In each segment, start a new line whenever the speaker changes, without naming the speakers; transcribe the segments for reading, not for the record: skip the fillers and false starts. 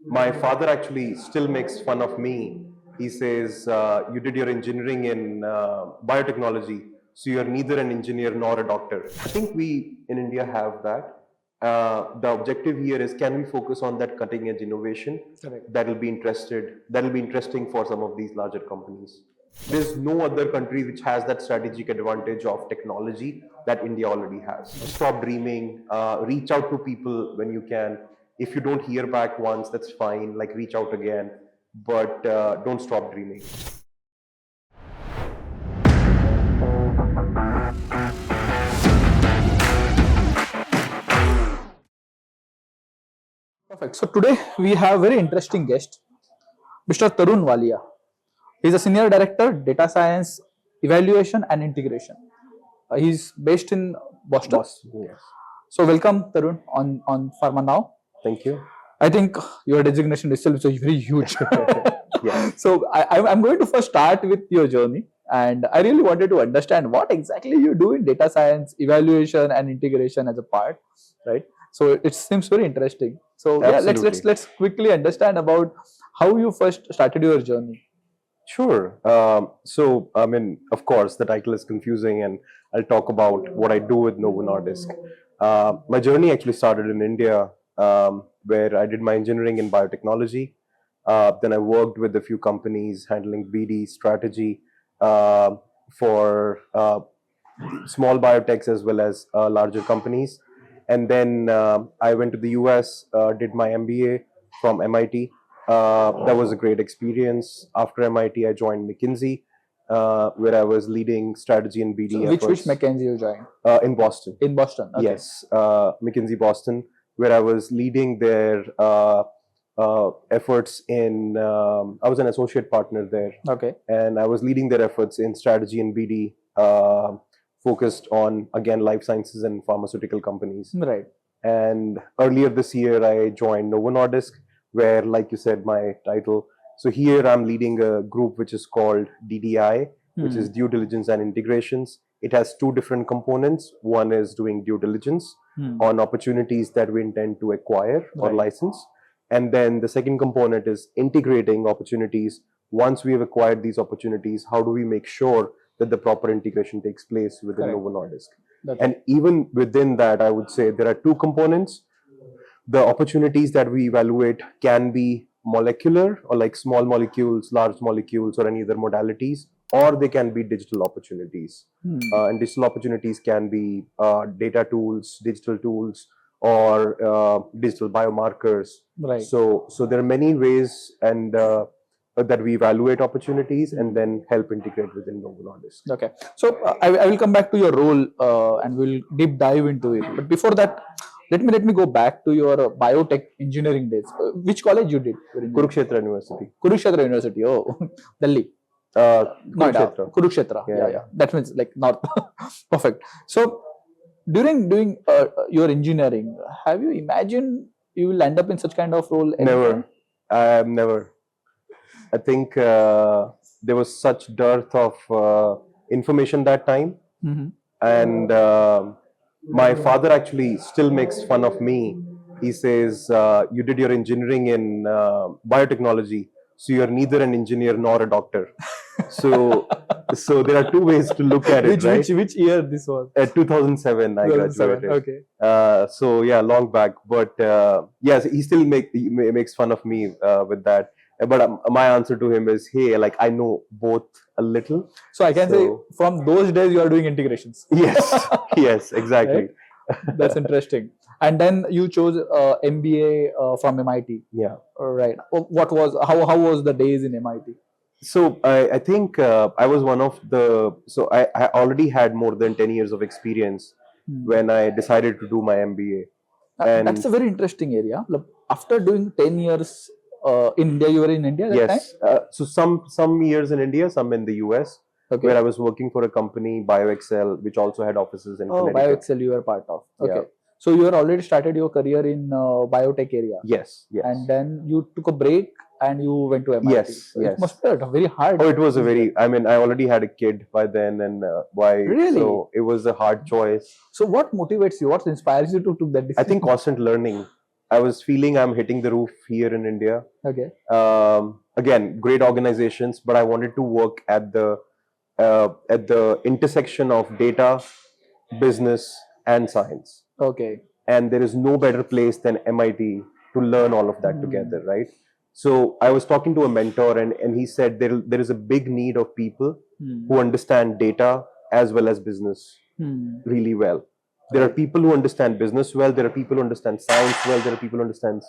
My father actually still makes fun of me. He says, you did your engineering in biotechnology, so you're neither an engineer nor a doctor. I think we in India have that. The objective here is, can we focus on that cutting edge innovation
Correct.
that'll be interesting for some of these larger companies. There's no other country which has that strategic advantage of technology that India already has. Stop dreaming, reach out to people when you can. If you don't hear back once, that's fine, like reach out again, but don't stop dreaming.
Perfect. So today we have very interesting guest, Mr. Tarun Walia. He is a senior director, data science, evaluation and integration. He's based in Boston.
Yes.
So welcome Tarun on Pharma now.
Thank you.
I think your designation itself is very huge.
Yeah.
So I'm going to first start with your journey, and I really wanted to understand what exactly you do in data science, evaluation, and integration as a part, right? So it seems very interesting. So yeah,
Absolutely.
let's quickly understand about how you first started your journey.
Sure. I mean, of course, the title is confusing, and I'll talk about what I do with Novo Nordisk. My journey actually started in India, where I did my engineering in biotechnology. Then I worked with a few companies handling BD strategy uh, for small biotechs as well as larger companies. And then I went to the US, did my MBA from MIT. That was a great experience. After MIT, I joined McKinsey, where I was leading strategy and BD
So which
efforts
McKinsey you joined?
in Boston.
In Boston. Okay.
Yes, McKinsey Boston, where I was leading their efforts in. I was an associate partner there,
Okay.
and I was leading their efforts in strategy and BD, focused on again life sciences and pharmaceutical companies.
Right.
And earlier this year, I joined Novo Nordisk, where, like you said, my title. So here I'm leading a group which is called DDI, which is due diligence and integrations. It has two different components. One is doing due diligence on opportunities that we intend to acquire or
Right.
license. And then the second component is integrating opportunities. Once we have acquired these opportunities, how do we make sure that the proper integration takes place within
Correct.
Novo Nordisk?
That's
And even within that, I would say there are two components. The opportunities that we evaluate can be molecular, or like small molecules, large molecules, or any other modalities, or they can be digital opportunities. And digital opportunities can be data tools, digital tools, or digital biomarkers.
Right.
So there are many ways and that we evaluate opportunities and then help integrate within Novo Nordisk.
Okay. So I will come back to your role and we'll deep dive into it. But before that, let me go back to your biotech engineering days. Which college you did? Your engineering?
Kurukshetra University.
Kurukshetra University. Oh, Delhi. Noida.
Kurukshetra.
Kurukshetra.
Yeah.
Yeah. That means like north. Perfect. So during doing your engineering, have you imagined you will end up in such kind of role?
Never. Never. I think there was such dearth of information that time, and my father actually still makes fun of me. He says, "You did your engineering in biotechnology, so you're neither an engineer nor a doctor." So, so there are two ways to look at it, right?
Which year this was?
At 2007, I
2007.
graduated.
Okay.
So yeah, long back. But yes, he still makes fun of me with that. But my answer to him is, hey, like I know both a little.
So I can say from those days you are doing integrations.
Yes, yes, exactly.
Right? That's interesting. And then you chose MBA from MIT.
Yeah.
Right. What was how was the days in MIT?
So I think I was one of the. So I already had more than 10 years of experience when I decided to do my MBA. And
that's a very interesting area. Look, after doing 10 years in India, you were in India at that time?
Yes. So some years in India, some in the US,
Okay.
where I was working for a company, BioExcel, which also had offices in
Oh,
Connecticut.
BioExcel you were part of. Okay.
Yeah.
So you had already started your career in biotech area.
Yes, yes.
And then you took a break and you went to MIT.
Yes,
It
yes.
must be very hard.
Oh, it was a very. I mean, I already had a kid by then, and
Really?
So it was a hard choice.
So what motivates you? What inspires you to take that decision?
I think constant learning. I was feeling I'm hitting the roof here in India.
Okay.
Again, great organizations, but I wanted to work at the intersection of data, business, and science.
Okay.
And there is no better place than MIT to learn all of that together, right? So I was talking to a mentor, and he said there is a big need of people who understand data as well as business really well. There are
Right.
people who understand business well, there are people who understand science well, there are people who understand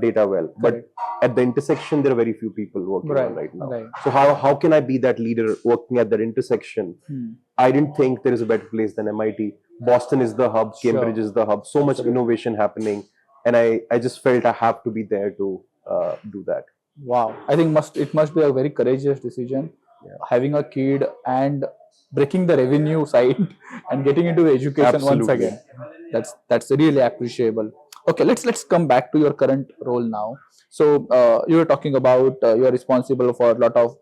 data well. But
Correct.
at the intersection, there are very few people working on
Right.
right now.
Right.
So how can I be that leader working at that intersection? I didn't think there is a better place than MIT. Boston is the hub, Cambridge
Sure.
is the hub, so much
Absolutely.
innovation happening. And I just felt I have to be there to do that.
Wow. I think it must be a very courageous decision,
Yeah.
having a kid and breaking the revenue side and getting into education once
Absolutely.
again. That's really appreciable. Okay, let's come back to your current role now. So you were talking about you are responsible for a lot of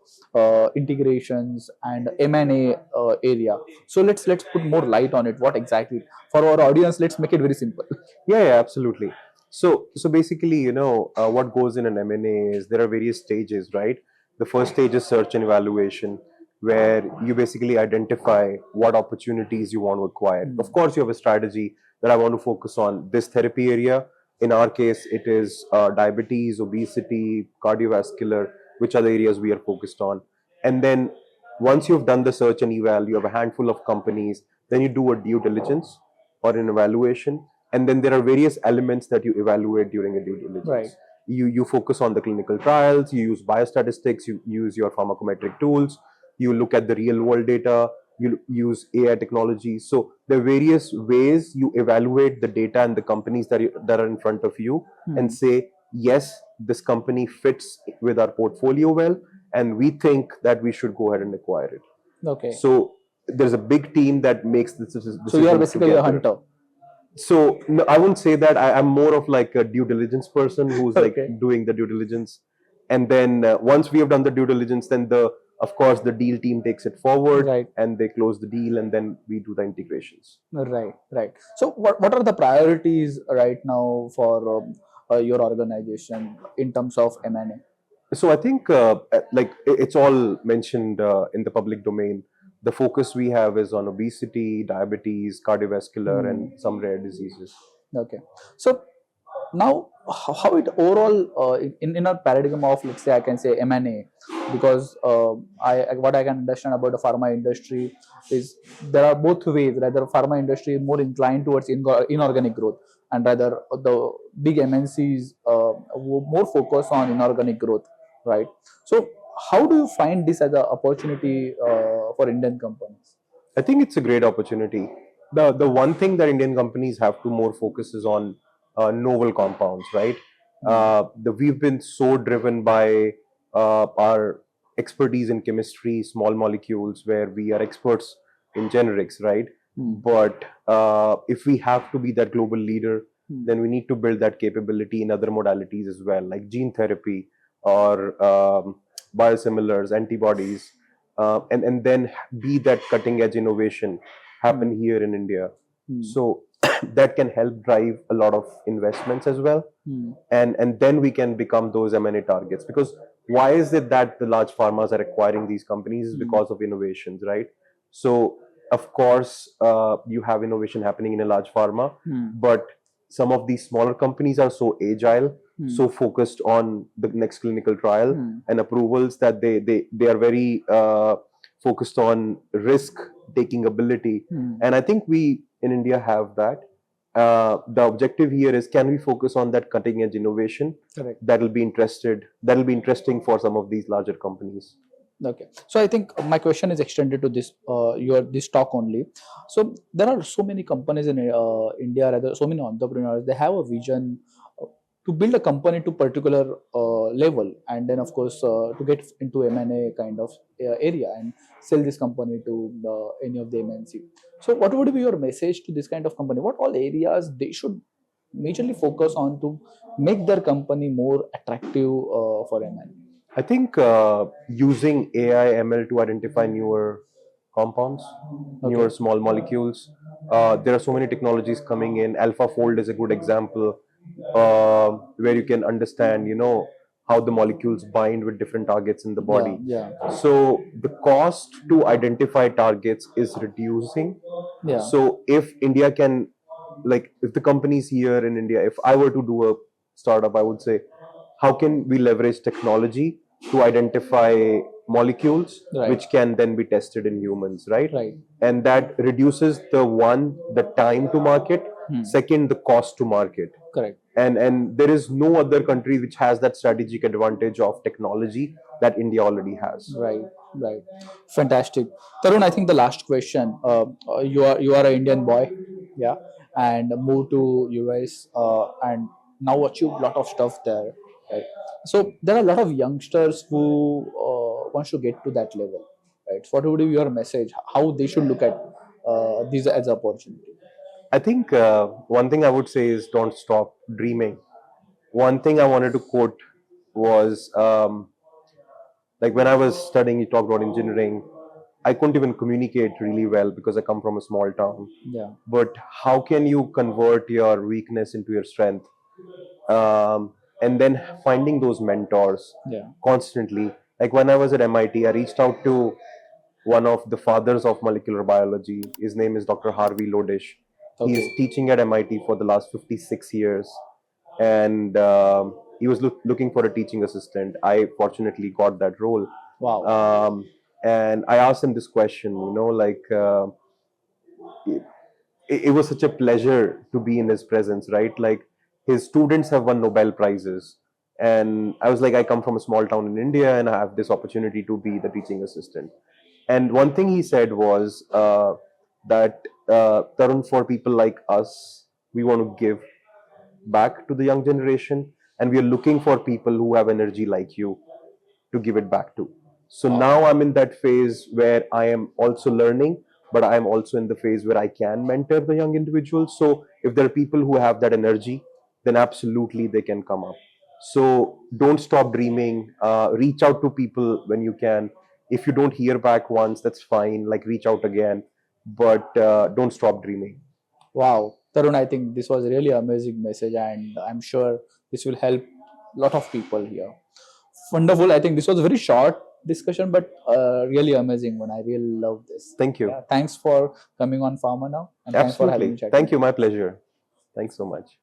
integrations and M&A area. So let's put more light on it. What exactly for our audience? Let's make it very simple.
Yeah, absolutely. So basically, what goes in an M&A is there are various stages, right? The first stage is search and evaluation, where you basically identify what opportunities you want to acquire. Of course, you have a strategy that I want to focus on this therapy area. In our case, it is diabetes, obesity, cardiovascular, which are the areas we are focused on. And then once you've done the search and eval, you have a handful of companies, then you do a due diligence or an evaluation, and then there are various elements that you evaluate during a due diligence.
Right.
You focus on the clinical trials, you use biostatistics, you use your pharmacometric tools, you look at the real world data, you use AI technology. So there are various ways you evaluate the data and the companies that are in front of you and say, yes, this company fits with our portfolio well, and we think that we should go ahead and acquire it.
Okay.
So there's a big team that makes this decisions.
So you are basically a
together.
hunter.
So no, I wouldn't say that. I'm more of like a due diligence person who's like
Okay.
doing the due diligence, and then once we have done the due diligence, then of course the deal team takes it forward,
Right.
and they close the deal, and then we do the integrations.
Right. So what are the priorities right now for your organization in terms of M&A?
So I think like it's all mentioned in the public domain. The focus we have is on obesity, diabetes, cardiovascular, and some rare diseases.
Okay. So now how it overall in a paradigm of, let's say, I can say M&A, because what I can understand about the pharma industry is there are both ways. Rather, pharma industry is more inclined towards inorganic growth, and rather the big MNCs more focus on inorganic growth, right? So how do you find this as an opportunity for Indian companies?
I think it's a great opportunity. The one thing that Indian companies have to more focus is on novel compounds, right? We've been so driven by our expertise in chemistry, small molecules, where we are experts in generics, right? But if we have to be that global leader, then we need to build that capability in other modalities as well, like gene therapy or biosimilars, antibodies, and then be that cutting edge innovation happen here in India. So that can help drive a lot of investments as well, and then we can become those M&A targets. Because why is it that the large pharmas are acquiring these companies? Is because of innovations, right? So of course you have innovation happening in a large pharma, but some of these smaller companies are so agile, so focused on the next clinical trial and approvals, that they are very focused on risk taking ability. And I think we in India have that. The objective here is, can we focus on that cutting edge innovation?
Correct.
That'll be interesting for some of these larger companies.
Okay, so I think my question is extended to this talk only. So there are so many companies in India, rather so many entrepreneurs. They have a vision to build a company to particular level, and then of course to get into M&A kind of area and sell this company to any of the MNC. So what would be your message to this kind of company? What all areas they should majorly focus on to make their company more attractive for M&A?
I think using AI ML to identify newer compounds, newer
Okay.
small molecules. There are so many technologies coming in. AlphaFold is a good example. where you can understand, how the molecules bind with different targets in the body.
Yeah.
So the cost to identify targets is reducing.
Yeah.
So if India can, like, if the companies here in India, if I were to do a startup, I would say, how can we leverage technology to identify molecules
Right.
which can then be tested in humans, right?
Right.
And that reduces the time to market, second, the cost to market.
Correct.
And there is no other country which has that strategic advantage of technology that India already has.
Right, right. Fantastic. Tarun, I think the last question. You are an Indian boy, yeah, and moved to US and now achieved a lot of stuff there, right? So there are a lot of youngsters who wants to get to that level, right? So what would be your message? How they should look at these as opportunity?
I think one thing I would say is don't stop dreaming. One thing I wanted to quote was, like, when I was studying, you talked about engineering. I couldn't even communicate really well because I come from a small town.
Yeah,
But how can you convert your weakness into your strength? And then finding those mentors
yeah.
constantly. Like when I was at MIT, I reached out to one of the fathers of molecular biology. His name is Dr. Harvey Lodish. He's
Okay.
teaching at MIT for the last 56 years. And he was looking for a teaching assistant. I fortunately got that role.
Wow.
And I asked him this question, like, it was such a pleasure to be in his presence, right? Like, his students have won Nobel Prizes. And I was like, I come from a small town in India and I have this opportunity to be the teaching assistant. And one thing he said was that, Tarun, for people like us, we want to give back to the young generation, and we are looking for people who have energy like you to give it back to. So now I'm in that phase where I am also learning, but I am also in the phase where I can mentor the young individuals. So if there are people who have that energy, then absolutely they can come up. So don't stop dreaming. Reach out to people when you can. If you don't hear back once, that's fine. Like, reach out again, but don't stop dreaming.
Wow, Tarun, I think this was a really amazing message, and I'm sure this will help a lot of people here. Wonderful. I think this was a very short discussion, but really amazing one. I really love this.
Thank you.
Yeah, thanks for coming on Pharma now, and thanks for having
Absolutely.
me chatting.
Thank you. My pleasure. Thanks so much.